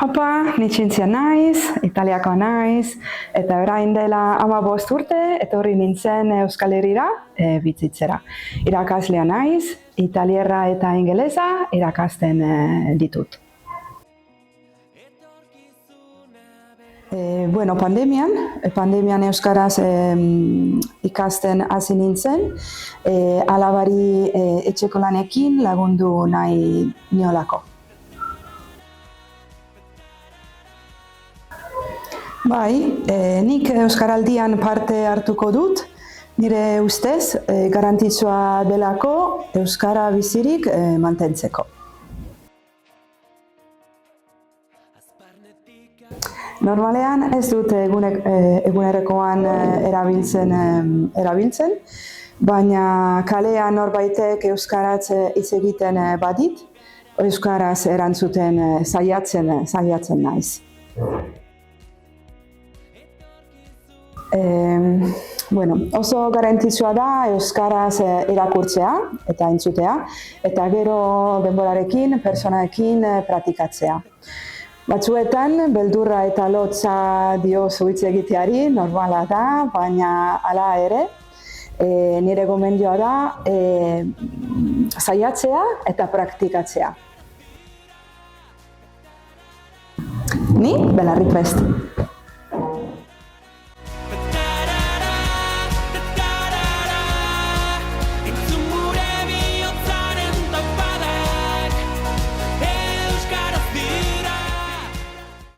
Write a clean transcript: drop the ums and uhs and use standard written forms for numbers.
Hapa, nitxintzia naiz, italiakoa naiz, eta orain dela 15 urte, etorri nintzen Euskal Herrira bizitzera. Irakaslea naiz, italierra eta ingelesa irakasten ditut. Pandemian euskaraz ikasten hasi nintzen, alabari etxeko lanekin lagundu nahi niolako. Nik Euskaraldian parte hartuko dut, nire ustez garrantzitsua delako euskara bizirik mantentzeko. Normalean ez dut egunerokoan erabiltzen, baina kalean norbaitek euskaraz hitz egiten badit, euskaraz erantzuten saiatzen naiz. Oso garrantzitsua da euskaraz irakurtzea eta entzutea, eta gero denborarekin, pertsonaekin praktikatzea. Batzuetan, beldurra eta lotza diozu hitz egiteari, normala da, baina hala ere, nire gomendioa da saiatzea eta praktikatzea. Ni Belarri Prest.